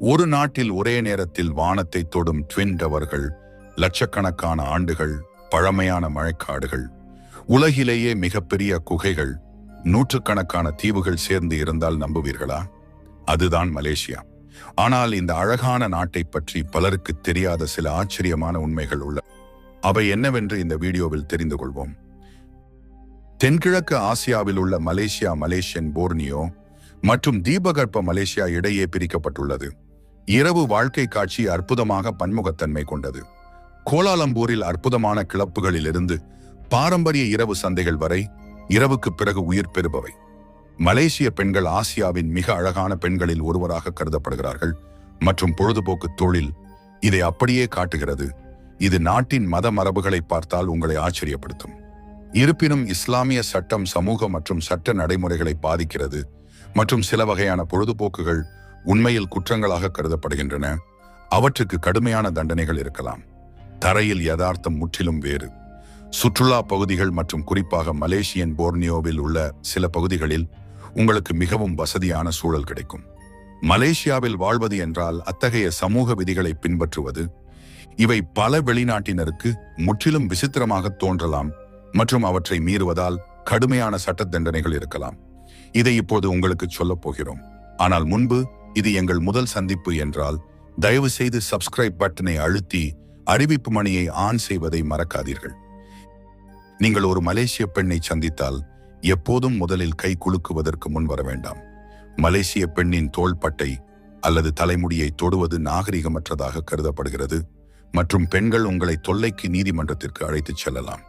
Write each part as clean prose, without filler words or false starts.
ஒரு நாட்டில் ஒரே நேரத்தில் வானத்தை தொடும் ட்வின் டவர்கள், லட்சக்கணக்கான ஆண்டுகள் பழமையான மழைக்காடுகள், உலகிலேயே மிகப்பெரிய குகைகள், நூற்றுக்கணக்கான தீவுகள் சேர்ந்து இருந்தால் நம்புவீர்களா? அதுதான் மலேசியா. ஆனால் இந்த அழகான நாட்டை பற்றி பலருக்கு தெரியாத சில ஆச்சரியமான உண்மைகள் உள்ளன. அவை என்னவென்று இந்த வீடியோவில் தெரிந்து கொள்வோம். தென்கிழக்கு ஆசியாவில் உள்ள மலேசியா மலேசியன் போர்னியோ மற்றும் தீபகற்ப மலேசியா இடையே பிரிக்கப்பட்டுள்ளது. இரவு வாழ்க்கை காட்சி அற்புதமாக பன்முகத்தன்மை கொண்டது. கோலாலம்பூரில் அற்புதமான கிளப்புகளிலிருந்து பாரம்பரிய இரவு சந்தைகள் வரை இரவுக்கு பிறகு உயிர் பெறுபவை. மலேசிய பெண்கள் ஆசியாவின் மிக அழகான பெண்களில் ஒருவராக கருதப்படுகிறார்கள் மற்றும் பொழுதுபோக்கு தொழில் இதை அப்படியே காட்டுகிறது. இது நாட்டின் மத மரபுகளை பார்த்தால் உங்களை ஆச்சரியப்படுத்தும். இருப்பினும் இஸ்லாமிய சட்டம் சமூக மற்றும் சட்ட நடைமுறைகளை பாதிக்கிறது மற்றும் சில வகையான பொழுதுபோக்குகள் உண்மையில் குற்றங்களாக கருதப்படுகின்றன. அவற்றுக்கு கடுமையான தண்டனைகள் இருக்கலாம். தரையில் யதார்த்தம் முற்றிலும் வேறு. சுற்றுலா பகுதிகள் மற்றும் குறிப்பாக மலேசியன் போர்னியோவில் உள்ள சில பகுதிகளில் உங்களுக்கு மிகவும் வசதியான சூழல் கிடைக்கும். மலேசியாவில் வாழ்வது என்றால் அத்தகைய சமூக விதிகளை பின்பற்றுவது. இவை பல வெளிநாட்டினருக்கு முற்றிலும் விசித்திரமாக தோன்றலாம் மற்றும் அவற்றை மீறுவதால் கடுமையான சட்ட தண்டனைகள் இருக்கலாம். இதை இப்போது உங்களுக்கு சொல்லப் போகிறோம். ஆனால் முன்பு இது எங்கள் முதல் சந்திப்பு என்றால் தயவு செய்து சப்ஸ்கிரைப் பட்டனை அழுத்தி அறிவிப்பு மணியை ஆன் செய்வதை மறக்காதீர்கள். நீங்கள் ஒரு மலேசிய பெண்ணை சந்தித்தால் எப்போதும் முதலில் கை குலுக்குவதற்கு முன் வர வேண்டாம். மலேசிய பெண்ணின் தோள்பட்டை அல்லது தலைமுடியை தொடுவது நாகரிகமற்றதாக கருதப்படுகிறது மற்றும் பெண்கள் உங்களை தொல்லைக்கு நீதிமன்றத்திற்கு அழைத்துச் செல்லலாம்.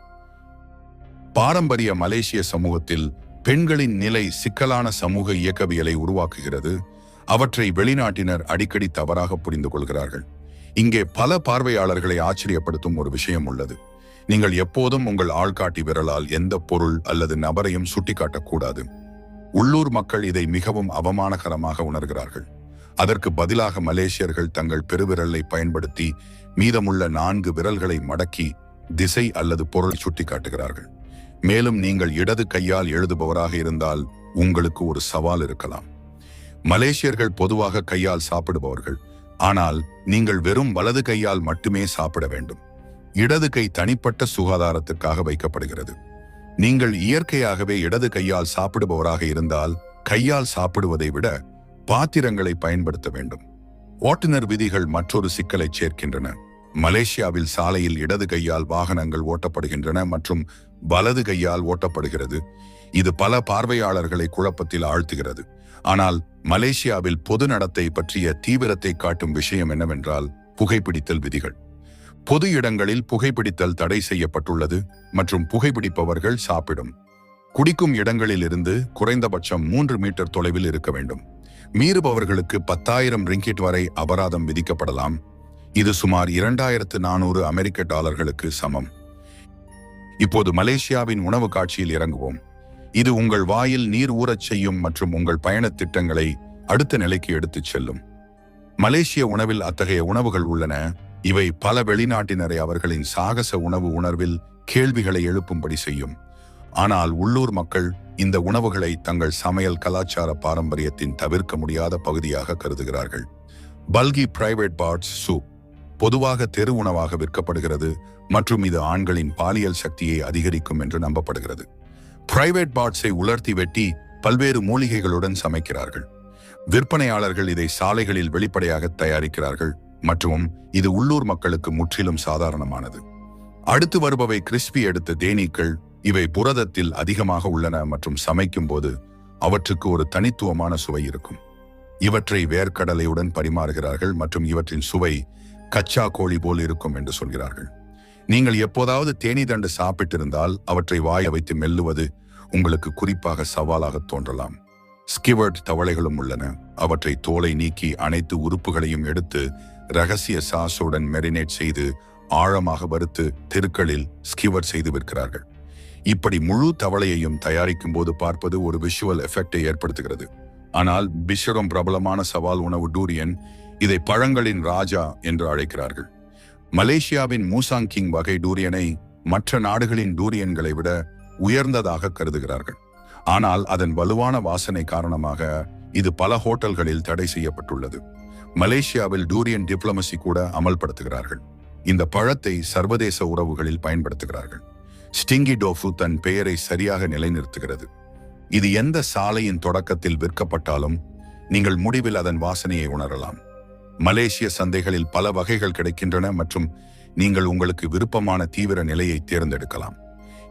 பாரம்பரிய மலேசிய சமூகத்தில் பெண்களின் நிலை சிக்கலான சமூக இயக்கவியலை உருவாக்குகிறது. அவற்றை வெளிநாட்டினர் அடிக்கடி தவறாக புரிந்து கொள்கிறார்கள். இங்கே பல பார்வையாளர்களை ஆச்சரியப்படுத்தும் ஒரு விஷயம் உள்ளது. நீங்கள் எப்போதும் உங்கள் ஆள்காட்டி விரலால் எந்த பொருள் அல்லது நபரையும் சுட்டிக்காட்டக்கூடாது. உள்ளூர் மக்கள் இதை மிகவும் அவமானகரமாக உணர்கிறார்கள். அதற்கு பதிலாக மலேசியர்கள் தங்கள் பெருவிரலை பயன்படுத்தி மீதமுள்ள 4 விரல்களை மடக்கி திசை அல்லது பொருளை சுட்டிக்காட்டுகிறார்கள். மேலும் நீங்கள் இடது கையால் எழுதுபவராக இருந்தால் உங்களுக்கு ஒரு சவால் இருக்கலாம். மலேசியர்கள் பொதுவாக கையால் சாப்பிடுபவர்கள், ஆனால் நீங்கள் வெறும் வலது கையால் மட்டுமே சாப்பிட வேண்டும். இடது கை தனிப்பட்ட சுகாதாரத்திற்காக வைக்கப்படுகிறது. நீங்கள் இயற்கையாகவே இடது கையால் சாப்பிடுபவராக இருந்தால் கையால் சாப்பிடுவதை விட பாத்திரங்களை பயன்படுத்த வேண்டும். ஓட்டுநர் விதிகள் மற்றொரு சிக்கலை சேர்க்கின்றன. மலேசியாவில் சாலையில் இடது கையால் வாகனங்கள் ஓட்டப்படுகின்றன மற்றும் வலது கையால் ஓட்டப்படுகிறது. இது பல பார்வையாளர்களை குழப்பத்தில் ஆழ்த்துகிறது. ஆனால் மலேசியாவில் பொது நடத்தை பற்றிய தீவிரத்தை காட்டும் விஷயம் என்னவென்றால் புகைப்பிடித்தல் விதிகள். பொது இடங்களில் புகைப்பிடித்தல் தடை செய்யப்பட்டுள்ளது மற்றும் புகைப்பிடிப்பவர்கள் சாப்பிடும், குடிக்கும் இடங்களில் இருந்து குறைந்தபட்சம் 3 மீட்டர் தொலைவில் இருக்க வேண்டும். மீறுபவர்களுக்கு 10,000 ரிங்கிட் வரை அபராதம் விதிக்கப்படலாம். இது சுமார் 2400 அமெரிக்க டாலர்களுக்கு சமம். இப்போது மலேசியாவின் உணவு காட்சியில் இறங்குவோம். இது உங்கள் வாயில் நீர் ஊறச் செய்யும் மற்றும் உங்கள் பயணத் திட்டங்களை அடுத்த நிலைக்கு எடுத்துச் செல்லும். மலேசிய உணவில் அத்தகைய உணவுகள் உள்ளன. இவை பல வெளிநாட்டினரை அவர்களின் சாகச உணவு உணர்வில் கேள்விகளை எழுப்பும்படி செய்யும். ஆனால் உள்ளூர் மக்கள் இந்த உணவுகளை தங்கள் சமையல் கலாச்சார பாரம்பரியத்தின் தவிர்க்க முடியாத பகுதியாக கருதுகிறார்கள். பல்கி பிரைவேட் பார்ட்ஸ் சூப் பொதுவாக தெரு உணவாக விற்கப்படுகிறது மற்றும் இது ஆண்களின் பாலியல் சக்தியை அதிகரிக்கும் என்று நம்பப்படுகிறது. பிரைவேட் பார்ட்ஸை உலர்த்தி வெட்டி பல்வேறு மூலிகைகளுடன் சமைக்கிறார்கள். விற்பனையாளர்கள் இதை சாலைகளில் வெளிப்படையாக தயாரிக்கிறார்கள் மற்றும் இது உள்ளூர் மக்களுக்கு முற்றிலும் சாதாரணமானது. அடுத்து வருபவை கிறிஸ்பி எடுத்த தேனீக்கள். இவை புரதத்தில் அதிகமாக உள்ளன மற்றும் சமைக்கும் போது அவற்றுக்கு ஒரு தனித்துவமான சுவை இருக்கும். இவற்றை வேர்க்கடலையுடன் பரிமாறுகிறார்கள் மற்றும் இவற்றின் சுவை கச்சா கோழி போல் இருக்கும் என்று சொல்கிறார்கள். நீங்கள் எப்போதாவது தேனீ தண்டு சாப்பிட்டிருந்தால் அவற்றை வாய வைத்து மெல்லுவது உங்களுக்கு குறிப்பாக சவாலாக தோன்றலாம். ஸ்கிவர்ட் தவளைகளும் உள்ளன. அவற்றை தோலை நீக்கி அனைத்து உறுப்புகளையும் எடுத்து ரகசிய சாஸுடன் மெரினேட் செய்து ஆழமாக வறுத்து தெருக்களில் ஸ்கிவர்ட் செய்து விற்கிறார்கள். இப்படி முழு தவளையையும் தயாரிக்கும் போது பார்ப்பது ஒரு விஷுவல் எஃபெக்டை ஏற்படுத்துகிறது. ஆனால் பிஷரும் பிரபலமான சவால் உணவு டூரியன். இதை பழங்களின் ராஜா என்று அழைக்கிறார்கள். மலேசியாவின் மூசாங் கிங் வகை டூரியனை மற்ற நாடுகளின் டூரியன்களை விட உயர்ந்ததாக கருதுகிறார்கள். ஆனால் அதன் வலுவான வாசனை காரணமாக இது பல ஹோட்டல்களில் தடை செய்யப்பட்டுள்ளது. மலேசியாவில் டூரியன் டிப்ளமசி கூட அமல்படுத்துகிறார்கள். இந்த பழத்தை சர்வதேச உறவுகளில் பயன்படுத்துகிறார்கள். ஸ்டிங்கி டோஃபு தன் பெயரை சரியாக நிலைநிறுத்துகிறது. இது எந்த சாலையின் தொடக்கத்தில் விற்கப்பட்டாலும் நீங்கள் முடிவில் அதன் வாசனையை உணரலாம். மலேசிய சந்தைகளில் பல வகைகள் கிடைக்கின்றன மற்றும் நீங்கள் உங்களுக்கு விருப்பமான தீவிர நிலையை தேர்ந்தெடுக்கலாம்.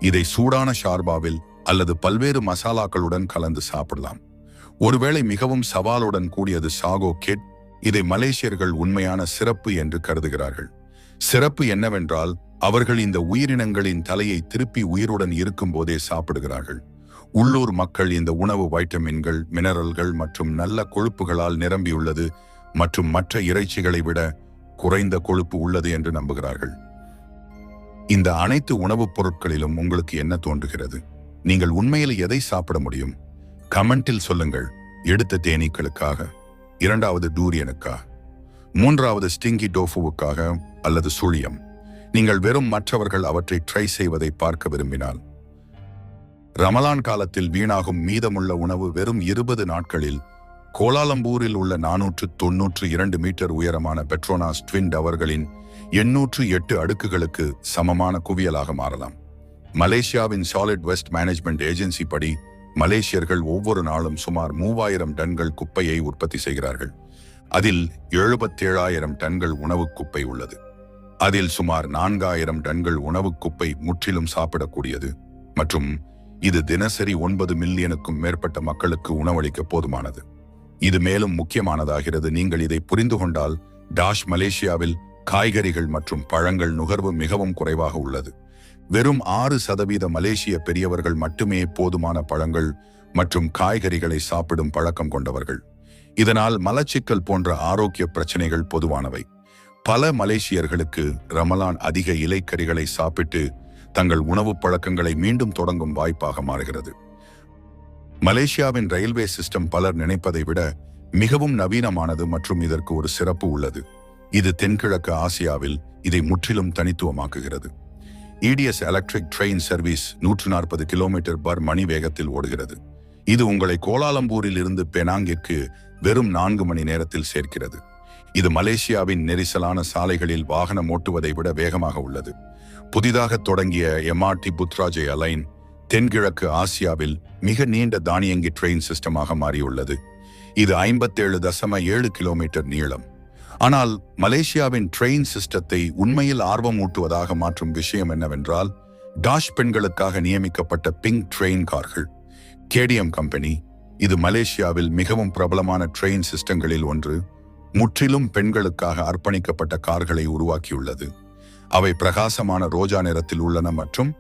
இதை சூடான ஷார்பாவில் அல்லது பல்வேறு மசாலாக்களுடன் கலந்து சாப்பிடலாம். ஒருவேளை மிகவும் சவாலுடன் கூடியது சாகோ கெட். இதை மலேசியர்கள் உண்மையான சிறப்பு என்று கருதுகிறார்கள். சிறப்பு என்னவென்றால் அவர்கள் இந்த உயிரினங்களின் தலையை திருப்பி உயிருடன் இருக்கும் போதே சாப்பிடுகிறார்கள். உள்ளூர் மக்கள் இந்த உணவு வைட்டமின்கள், மினரல்கள் மற்றும் நல்ல கொழுப்புகளால் நிரம்பியுள்ளது மற்றும் மற்ற இறைச்சிகளை விட குறைந்த கொழுப்பு உள்ளது என்று நம்புகிறார்கள். இந்த அனைத்து உணவுப் பொருட்களிலும் உங்களுக்கு என்ன தோன்றுகிறது? நீங்கள் உண்மையில் எதை சாப்பிட முடியும்? கமெண்டில் சொல்லுங்கள். எடுத்த தேனீக்களுக்காக, இரண்டாவது டூரியனுக்காக, மூன்றாவது ஸ்டிங்கி டோஃபுவுக்காக அல்லது சுழியம். நீங்கள் வெறும் மற்றவர்கள் அவற்றை ட்ரை செய்வதை பார்க்க விரும்பினால். ரமலான் காலத்தில் வீணாகும் மீதமுள்ள உணவு வெறும் 20 நாட்களில் கோலாலம்பூரில் உள்ள 492 மீட்டர் உயரமான பெட்ரோனாஸ் ட்வின் டவர்களின் 808 அடுக்குகளுக்கு சமமான குவியலாக மாறலாம். மலேசியாவின் சாலிட் வெஸ்ட் மேனேஜ்மெண்ட் ஏஜென்சி படி மலேசியர்கள் ஒவ்வொரு நாளும் சுமார் 3000 டன்கள் குப்பையை உற்பத்தி செய்கிறார்கள். அதில் 77,000 டன்கள் உணவுக் குப்பை உள்ளது. அதில் சுமார் 4000 டன்கள் உணவுக் குப்பை முற்றிலும் சாப்பிடக்கூடியது மற்றும் இது தினசரி 9 மில்லியனுக்கும் மேற்பட்ட மக்களுக்கு உணவளிக்க போதுமானது. இது மேலும் முக்கியமானதாகிறது. நீங்கள் இதை புரிந்து கொண்டால் டாஷ் மலேசியாவில் காய்கறிகள் மற்றும் பழங்கள் நுகர்வு மிகவும் குறைவாக உள்ளது. வெறும் 6% மலேசிய பெரியவர்கள் மட்டுமே போதுமான பழங்கள் மற்றும் காய்கறிகளை சாப்பிடும் பழக்கம் கொண்டவர்கள். இதனால் மலச்சிக்கல் போன்ற ஆரோக்கிய பிரச்சனைகள் பொதுவானவை. பல மலேசியர்களுக்கு ரமலான் அதிக இலைக்கறிகளை சாப்பிட்டு தங்கள் உணவு பழக்கங்களை மீண்டும் தொடங்கும் வாய்ப்பாக மாறுகிறது. மலேசியாவின் ரயில்வே சிஸ்டம் பலர் நினைப்பதை விட மிகவும் நவீனமானது மற்றும் இதற்கு ஒரு சிறப்பு உள்ளது. இது தென்கிழக்கு ஆசியாவில் இதை முற்றிலும் தனித்துவமாக்குகிறது. EDS எலக்ட்ரிக் ட்ரெயின் சர்வீஸ் 140 km/மணி வேகத்தில் ஓடுகிறது. இது உங்களை கோலாலம்பூரில் இருந்து பெனாங்கிற்கு வெறும் 4 மணி நேரத்தில் சேர்க்கிறது. இது மலேசியாவின் நெரிசலான சாலைகளில் வாகனம் ஓட்டுவதை விட வேகமாக உள்ளது. புதிதாக தொடங்கிய MRT புத்ராஜய லைன் தென்கிழக்கு ஆசியாவில் மிக நீண்ட தானியங்கி ட்ரெயின் சிஸ்டமாக மாறியுள்ளது. இது 57.7 கிலோமீட்டர் நீளம். ஆனால் மலேசியாவின் ட்ரெயின் சிஸ்டத்தை உண்மையில் ஆர்வம் ஊட்டுவதாக மாற்றும் விஷயம் என்னவென்றால் டாஷ் பெண்களுக்காக நியமிக்கப்பட்ட பிங்க் ட்ரெயின் கார்கள். KDM கம்பெனி இது மலேசியாவில் மிகவும் பிரபலமான ட்ரெயின் சிஸ்டங்களில் ஒன்று. முற்றிலும் பெண்களுக்காக அர்ப்பணிக்கப்பட்ட கார்களை உருவாக்கியுள்ளது. அவை பிரகாசமான ரோஜா நிறத்தில் உள்ளன மற்றும்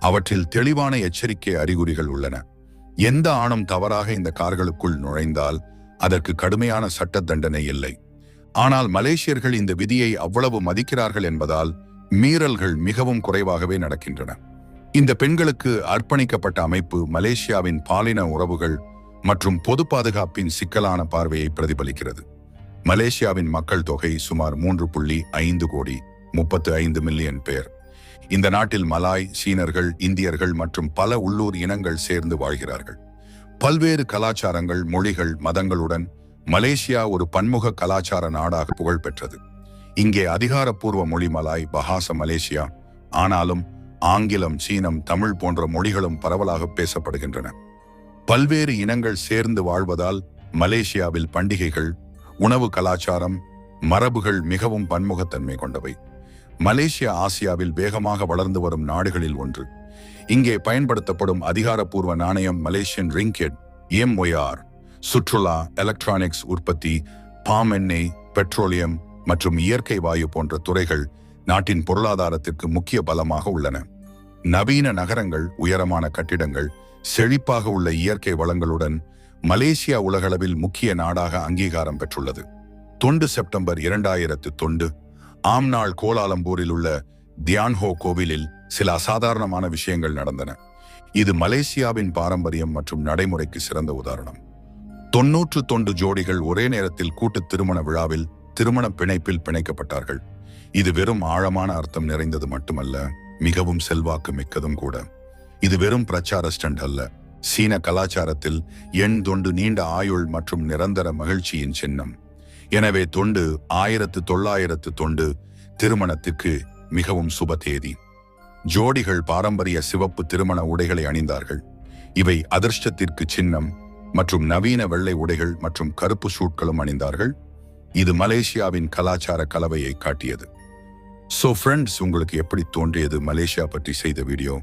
அவற்றில் தெளிவான எச்சரிக்கை அறிகுறிகள் உள்ளன. எந்த ஆணும் தவறாக இந்த கார்களுக்குள் நுழைந்தால் அதற்கு கடுமையான சட்ட தண்டனை இல்லை. ஆனால் மலேசியர்கள் இந்த விதியை அவ்வளவு மதிக்கிறார்கள் என்பதால் மீறல்கள் மிகவும் குறைவாகவே நடக்கின்றன. இந்த பெண்களுக்கு அர்ப்பணிக்கப்பட்ட அமைப்பு மலேசியாவின் பாலின உறவுகள் மற்றும் பொது பாதுகாப்பின் சிக்கலான பார்வையை பிரதிபலிக்கிறது. மலேசியாவின் மக்கள் தொகை சுமார் 3.5 கோடி 35 மில்லியன் பேர். இந்த நாட்டில் மலாய், சீனர்கள், இந்தியர்கள் மற்றும் பல உள்ளூர் இனங்கள் சேர்ந்து வாழ்கிறார்கள். பல்வேறு கலாச்சாரங்கள், மொழிகள், மதங்களுடன் மலேசியா ஒரு பன்முக கலாச்சார நாடாக புகழ் பெற்றது. இங்கே அதிகாரப்பூர்வ மொழி மலாய், பஹாச மலேசியா. ஆனாலும் ஆங்கிலம், சீனம், தமிழ் போன்ற மொழிகளும் பரவலாக பேசப்படுகின்றன. பல்வேறு இனங்கள் சேர்ந்து வாழ்வதால் மலேசியாவில் பண்டிகைகள், உணவு, கலாச்சாரம், மரபுகள் மிகவும் பன்முகத்தன்மை கொண்டவை. மலேசியா ஆசியாவில் வேகமாக வளர்ந்து வரும் நாடுகளில் ஒன்று. இங்கே பயன்படுத்தப்படும் அதிகாரப்பூர்வ நாணயம் மலேசியன் ரிங்கெட், MYR. சுற்றுலா, எலக்ட்ரானிக்ஸ் உற்பத்தி, பாம் எண்ணெய், பெட்ரோலியம் மற்றும் இயற்கை வாயு போன்ற துறைகள் நாட்டின் பொருளாதாரத்திற்கு முக்கிய பலமாக உள்ளன. நவீன நகரங்கள், உயரமான கட்டிடங்கள், செழிப்பாக உள்ள இயற்கை வளங்களுடன் மலேசியா உலகளவில் முக்கிய நாடாக அங்கீகாரம் பெற்றுள்ளது. செப்டம்பர் 2000 ஆம் நாள் கோலாலம்பூரில் உள்ள தியான்ஹோ கோவிலில் சில அசாதாரணமான விஷயங்கள் நடந்தன. இது மலேசியாவின் பாரம்பரியம் மற்றும் நடைமுறைக்கு சிறந்த உதாரணம். 99 ஜோடிகள் ஒரே நேரத்தில் கூட்டு திருமண விழாவில் திருமண பிணைப்பில் பிணைக்கப்பட்டார்கள். இது வெறும் ஆழமான அர்த்தம் நிறைந்தது மட்டுமல்ல, மிகவும் செல்வாக்கு மிக்கதும் கூட. இது வெறும் பிரச்சார ஸ்டண்ட் அல்ல. சீன கலாச்சாரத்தில் எண் தொண்டு நீண்ட ஆயுள் மற்றும் நிரந்தர மகிழ்ச்சியின் சின்னம். எனவே தொண்டு 1900 தொண்டு திருமணத்துக்கு மிகவும் சுப தேதி. ஜோடிகள் பாரம்பரிய சிவப்பு திருமண உடைகளை அணிந்தார்கள். இவை அதிர்ஷ்டத்திற்கு சின்னம் மற்றும் நவீன வெள்ளை உடைகள் மற்றும் கருப்பு சூட்களும் அணிந்தார்கள். இது மலேசியாவின் கலாச்சார கலவையை காட்டியது. சோ ஃப்ரெண்ட்ஸ், உங்களுக்கு எப்படி தோன்றியது மலேசியா பற்றி செய்த வீடியோ?